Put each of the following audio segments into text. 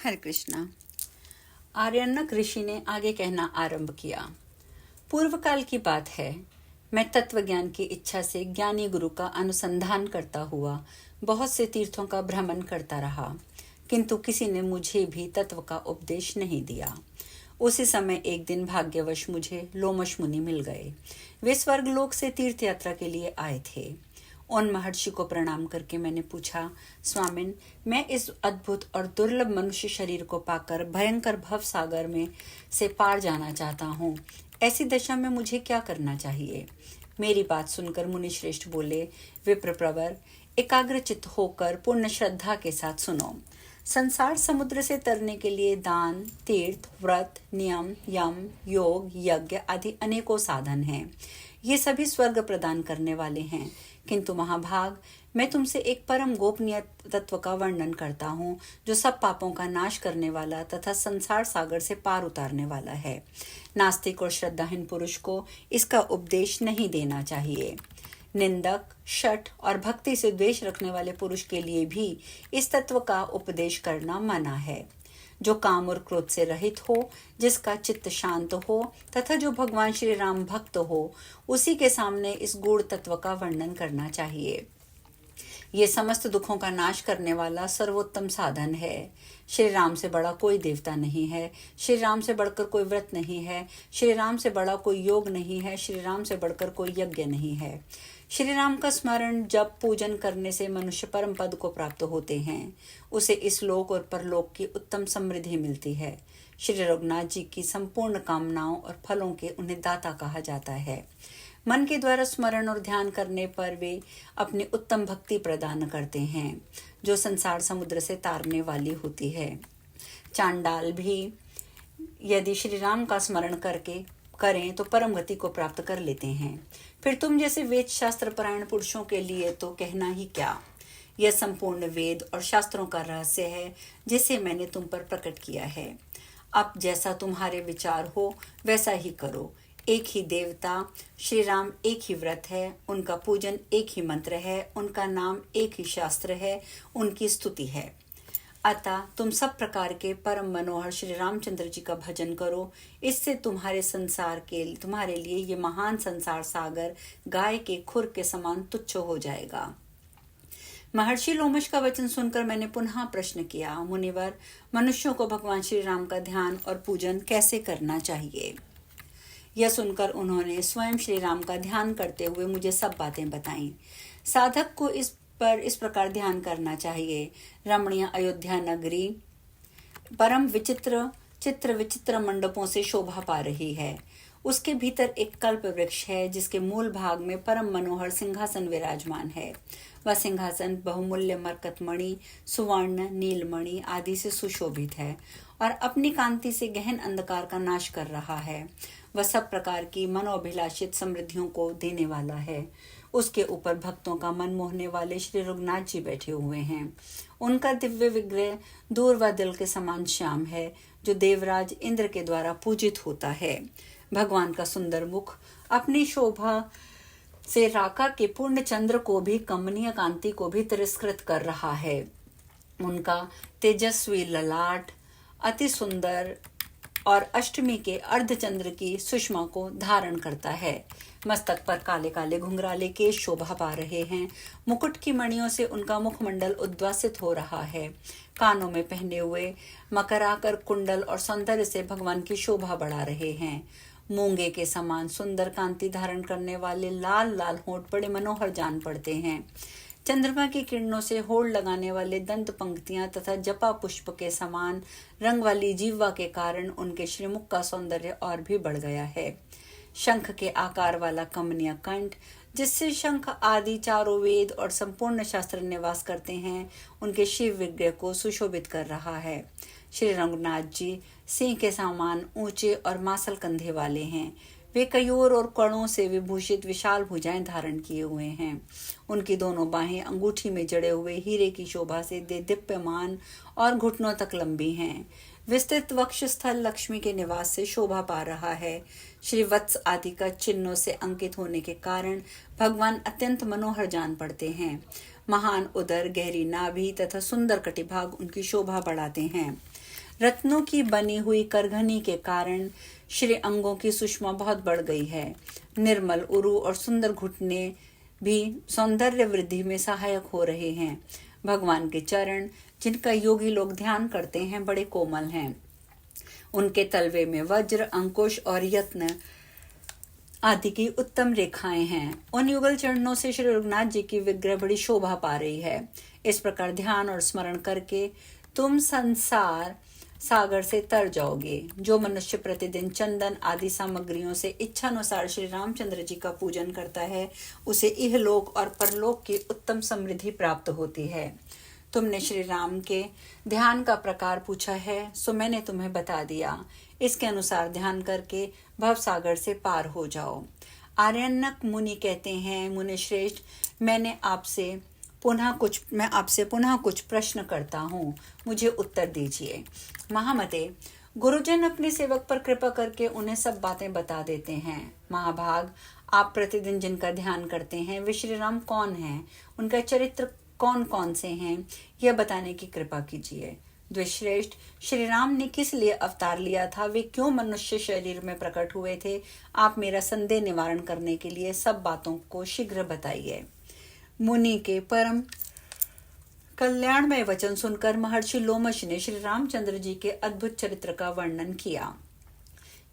हरे कृष्णा। आर्यनक ऋषि ने आगे कहना आरंभ किया। पूर्व काल की बात है, मैं तत्व ज्ञान की इच्छा से ज्ञानी गुरु का अनुसंधान करता हुआ बहुत से तीर्थों का भ्रमण करता रहा, किंतु किसी ने मुझे भी तत्व का उपदेश नहीं दिया। उसी समय एक दिन भाग्यवश मुझे लोमश मुनि मिल गए। वे स्वर्गलोक से तीर्थ यात्रा के लिए आए थे। उन महर्षि को प्रणाम करके मैंने पूछा, स्वामिन, मैं इस अद्भुत और दुर्लभ मनुष्य शरीर को पाकर भयंकर भव सागर में से पार जाना चाहता हूँ। ऐसी दशा में मुझे क्या करना चाहिए? मेरी बात सुनकर मुनि श्रेष्ठ बोले, विप्रप्रवर, एकाग्रचित्त होकर पूर्ण श्रद्धा के साथ सुनो। संसार समुद्र से तरने के लिए दान, तीर्थ, व्रत, नियम, यम, योग, यज्ञ आदि अनेकों साधन हैं। ये सभी स्वर्ग प्रदान करने वाले हैं, किंतु महाभाग, मैं तुमसे एक परम गोपनीय तत्व का वर्णन करता हूँ, जो सब पापों का नाश करने वाला तथा संसार सागर से पार उतारने वाला है। नास्तिक और श्रद्धाहीन पुरुष को इसका उपदेश नहीं देना चाहिए। निंदक, शठ और भक्ति से द्वेष रखने वाले पुरुष के लिए भी इस तत्व का उपदेश करना मना है। जो काम और क्रोध से रहित हो, जिसका चित्त शांत हो तथा जो भगवान श्री राम भक्त हो, उसी के सामने इस गूढ़ तत्व का वर्णन करना चाहिए। ये समस्त दुखों का नाश करने वाला सर्वोत्तम साधन है। श्री राम से बड़ा कोई देवता नहीं है, श्री राम से बढ़कर कोई व्रत नहीं है, श्री राम से बड़ा कोई योग नहीं है, श्री राम से बढ़कर कोई यज्ञ नहीं है। श्री राम का स्मरण जप पूजन करने से मनुष्य परम पद को प्राप्त होते हैं। उसे इस लोक और परलोक की उत्तम समृद्धि मिलती है। श्री रघुनाथ जी की संपूर्ण कामनाओं और फलों के उन्हें दाता कहा जाता है। मन के द्वारा स्मरण और ध्यान करने पर वे अपनी उत्तम भक्ति प्रदान करते हैं, जो संसार समुद्र से तारने वाली होती है। चांडाल भी यदि श्री राम का स्मरण करके करें तो परम गति को प्राप्त कर लेते हैं। फिर तुम जैसे वेद शास्त्र परायण पुरुषों के लिए तो कहना ही क्या। यह संपूर्ण वेद और शास्त्रों का रहस्य है, जिसे मैंने तुम पर प्रकट किया है। अब जैसा तुम्हारे विचार हो वैसा ही करो। एक ही देवता श्री राम, एक ही व्रत है, उनका पूजन एक ही मंत्र है, उनका नाम एक ही शास्त्र है, उनकी स्तुति है। अतः तुम सब प्रकार के परम मनोहर श्री रामचंद्र जी का भजन करो। इससे तुम्हारे लिए ये महान संसार सागर गाय के खुर के समान तुच्छ हो जाएगा। महर्षि लोमश का वचन सुनकर मैंने पुनः प्रश्न किया, मुनिवर, मनुष्यों को भगवान श्री राम का ध्यान और पूजन कैसे करना चाहिए? यह सुनकर उन्होंने स्वयं श्री राम का ध्यान करते हुए मुझे सब बातें बताईं। साधक को इस प्रकार ध्यान करना चाहिए। रमणीय अयोध्या नगरी परम विचित्र मंडपों से शोभा पा रही है। उसके भीतर एक कल्प वृक्ष है, जिसके मूल भाग में परम मनोहर सिंहासन विराजमान है। वह सिंहासन बहुमूल्य मरकतमणि, सुवर्ण, नीलमणि आदि से सुशोभित है और अपनी कांति से गहन अंधकार का नाश कर रहा है। वह सब प्रकार की मनोभिलाषित समृद्धियों को देने वाला है। उसके ऊपर भक्तों का मन मोहने वाले श्री रघुनाथ जी बैठे हुए हैं। उनका दिव्य विग्रह दूर व दिल के समान श्याम है, जो देवराज इंद्र के द्वारा पूजित होता है। भगवान का सुंदर मुख अपनी शोभा से राका के पूर्ण चंद्र को भी, कमनीय कांति को भी तिरस्कृत कर रहा है। उनका तेजस्वी ललाट अति सुंदर और अष्टमी के अर्धचंद्र की सुषमा को धारण करता है। मस्तक पर काले काले घुंघराले केश शोभा पा रहे हैं। मुकुट की मणियों से उनका मुखमंडल उद्वासित हो रहा है। कानों में पहने हुए मकराकर कुंडल और सौंदर्य से भगवान की शोभा बढ़ा रहे हैं। मूंगे के समान सुंदर कांति धारण करने वाले लाल लाल होंठ बड़े मनोहर जान पड़ते हैं। चंद्रमा की किरणों से होड़ लगाने वाले दंत पंक्तियां तथा जपा पुष्प के समान रंग वाली जीवा के कारण उनके श्रीमुख का सौंदर्य और भी बढ़ गया है। शंख के आकार वाला कमनीय कंठ, जिससे शंख आदि चारों वेद और संपूर्ण शास्त्र निवास करते हैं, उनके शिव विग्रह को सुशोभित कर रहा है। श्री रघुनाथ जी सिंह के समान ऊंचे और मासल कंधे वाले हैं। वे कयूर और कणों से विभूषित विशाल भुजाएं धारण किए हुए हैं। उनकी दोनों बाहें अंगूठी में जड़े हुए हीरे की शोभा से दीप्यमान और घुटनों तक लंबी हैं। विस्तृत वक्षस्थल लक्ष्मी के निवास से शोभा पा रहा है। श्री वत्स आदि का चिन्हों से अंकित होने के कारण भगवान अत्यंत मनोहर जान पड़ते हैं। महान उदर, गहरी नाभि तथा सुंदर कटिभाग उनकी शोभा बढ़ाते हैं। रत्नों की बनी हुई करघनी के कारण श्री अंगों की सुषमा बहुत बढ़ गई है। निर्मल उरु और सुंदर घुटने भी सौंदर्य वृद्धि में सहायक हो रहे हैं। भगवान के चरण जिनका योगी लोग ध्यान करते हैं बड़े कोमल हैं। उनके तलवे में वज्र, अंकुश और यत्न आदि की उत्तम रेखाएं हैं। उन युगल चरणों से श्री रघुनाथ जी की विग्रह बड़ी शोभा पा रही है। इस प्रकार ध्यान और स्मरण करके तुम संसार सागर से तर जाओगे। जो मनुष्य प्रतिदिन चंदन आदि सामग्रियों से इच्छानुसार श्री रामचंद्र जी का पूजन करता है, उसे इहलोक और परलोक की उत्तम समृद्धि प्राप्त होती है। तुमने श्री राम के ध्यान का प्रकार पूछा है, सो मैंने तुम्हें बता दिया। इसके अनुसार ध्यान करके भव सागर से पार हो जाओ। आर्यनक मुनि कहते हैं, मुनि श्रेष्ठ, मैं आपसे पुनः कुछ प्रश्न करता हूँ, मुझे उत्तर दीजिए। महामते, गुरुजन अपने सेवक पर कृपा करके उन्हें सब बातें बता देते हैं। महाभाग, आप प्रतिदिन जिनका ध्यान करते हैं वे श्री राम कौन हैं, उनका चरित्र कौन कौन से हैं, यह बताने की कृपा कीजिए। द्विश्रेष्ठ, श्री राम ने किस लिए अवतार लिया था, वे क्यों मनुष्य शरीर में प्रकट हुए थे, आप मेरा संदेह निवारण करने के लिए सब बातों को शीघ्र बताइए। मुनि के परम कल्याणमय वचन सुनकर महर्षि लोमश ने श्री रामचंद्र जी के अद्भुत चरित्र का वर्णन किया।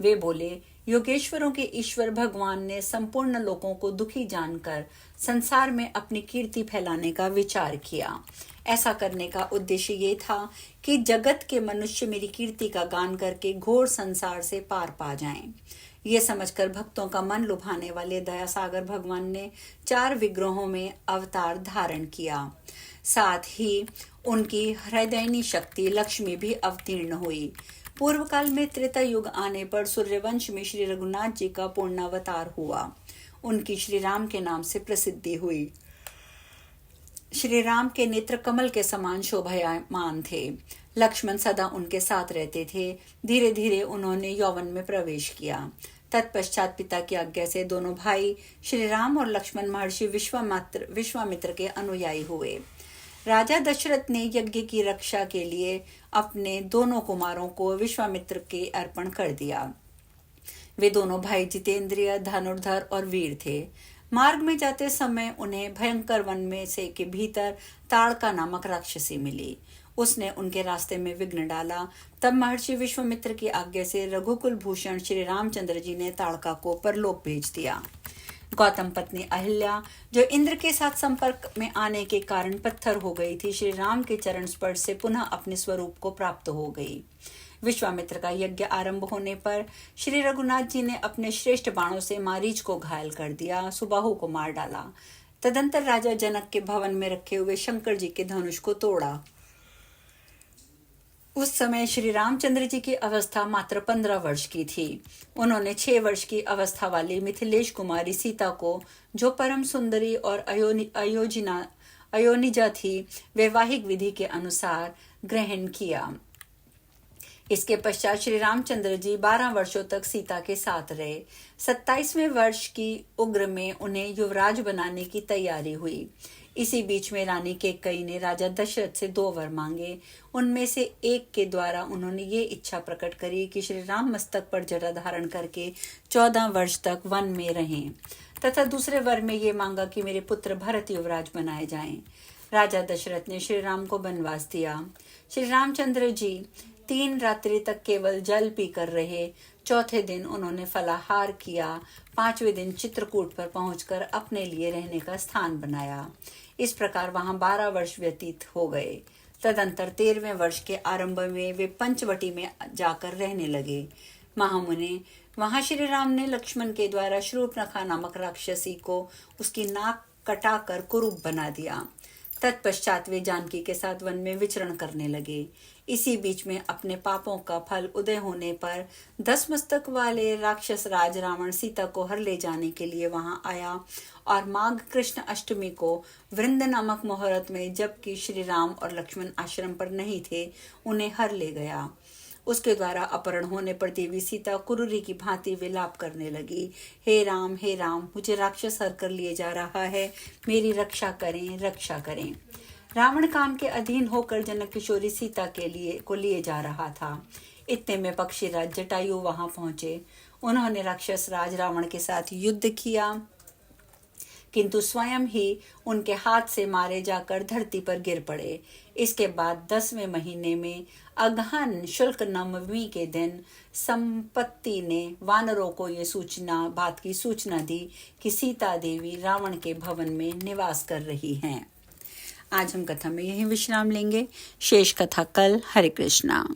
वे बोले, योगेश्वरों के ईश्वर भगवान ने संपूर्ण लोगों को दुखी जानकर संसार में अपनी कीर्ति फैलाने का विचार किया। ऐसा करने का उद्देश्य ये था कि जगत के मनुष्य मेरी कीर्ति का गान करके घोर संसार से पार पा जाएं। ये समझकर भक्तों का मन लुभाने वाले दया सागर भगवान ने 4 विग्रहों में अवतार धारण किया। साथ ही उनकी हृदयनी शक्ति लक्ष्मी भी अवतीर्ण हुई। पूर्व काल में त्रेता युग आने पर सूर्यवंश में श्री रघुनाथ जी का पूर्णावतार हुआ। उनकी श्री राम के नाम से प्रसिद्धि हुई। श्री राम के नेत्र कमल के समान शोभायमान थे। लक्ष्मण सदा उनके साथ रहते थे। धीरे धीरे उन्होंने यौवन में प्रवेश किया। तत्पश्चात पिता की आज्ञा से दोनों भाई श्री राम और लक्ष्मण महर्षि विश्वामित्र के अनुयायी हुए। राजा दशरथ ने यज्ञ की रक्षा के लिए अपने दोनों कुमारों को विश्वामित्र के अर्पण कर दिया। वे दोनों भाई जितेंद्रिय, धनुर्धर और वीर थे। मार्ग में जाते समय उन्हें भयंकर वन में से के भीतर ताड़का नामक राक्षसी मिली। उसने उनके रास्ते में विघ्न डाला। तब महर्षि विश्वामित्र की आज्ञा से रघुकुल भूषण श्री रामचंद्र जी ने ताड़का को परलोक भेज दिया। गौतम पत्नी अहिल्या, जो इंद्र के साथ संपर्क में आने के कारण पत्थर हो गई थी, श्री राम के चरण स्पर्श से पुनः अपने स्वरूप को प्राप्त हो गई। विश्वामित्र का यज्ञ आरंभ होने पर श्री रघुनाथ जी ने अपने श्रेष्ठ बाणों से मारीच को घायल कर दिया, सुबाहु को मार डाला। तदंतर राजा जनक के भवन में रखे हुए शंकर जी के धनुष को तोड़ा। उस समय श्री रामचंद्र जी की अवस्था मात्र 15 वर्ष की थी। उन्होंने 6 वर्ष की अवस्था वाली मिथिलेश कुमारी सीता को, जो परम सुंदरी और अयोनिजा थी, वैवाहिक विधि के अनुसार ग्रहण किया। इसके पश्चात श्री रामचंद्र जी 12 वर्षों तक सीता के साथ रहे। 27वें वर्ष की उग्र में उन्हें युवराज बनाने की तैयारी हुई। इसी बीच में रानी केकई ने राजा दशरथ से 2 वर मांगे। उनमें से एक के द्वारा उन्होंने ये इच्छा प्रकट करी कि श्री राम मस्तक पर जटा धारण करके 14 वर्ष तक वन में रहें, तथा दूसरे वर में ये मांगा कि मेरे पुत्र भरत युवराज बनाए जाएं। राजा दशरथ ने श्री राम को वनवास दिया। श्री रामचंद्र जी 3 रात्रि तक केवल जल पीकर रहे। चौथे दिन उन्होंने फलाहार किया। 5वें दिन चित्रकूट पर पहुंचकर अपने लिए रहने का स्थान बनाया। इस प्रकार वहां 12 वर्ष व्यतीत हो गए। तदंतर 13वें वर्ष के आरंभ में वे पंचवटी में जाकर रहने लगे। महामुने, वहां श्री राम ने लक्ष्मण के द्वारा शूर्पणखा नामक राक्षसी को उसकी नाक कटाकर कुरूप बना दिया। तत्पश्चात वे जानकी के साथ वन में विचरण करने लगे। इसी बीच में अपने पापों का फल उदय होने पर 10 मस्तक वाले राक्षस राज रावण सीता को हर ले जाने के लिए वहां आया और माघ कृष्ण अष्टमी को वृंद नामक मुहूर्त में, जबकि श्री राम और लक्ष्मण आश्रम पर नहीं थे, उन्हें हर ले गया। उसके द्वारा अपहरण होने पर देवी सीता कुरूरी की भांति विलाप करने लगी। हे राम, मुझे राक्षस हर कर लिए जा रहा है, मेरी रक्षा करें, रक्षा करें। रावण काम के अधीन होकर जनक किशोरी सीता को लिए जा रहा था। इतने में पक्षीराज जटायु वहां पहुंचे। उन्होंने राक्षस राज रावण के साथ युद्ध किया, किंतु स्वयं ही उनके हाथ से मारे जाकर धरती पर गिर पड़े। इसके बाद 10वें महीने में अगहन शुक्ल नवमी के दिन संपत्ति ने वानरों को ये बात की सूचना दी कि सीता देवी रावण के भवन में निवास कर रही हैं। आज हम कथा में यही विश्राम लेंगे। शेष कथा कल। हरे कृष्णा।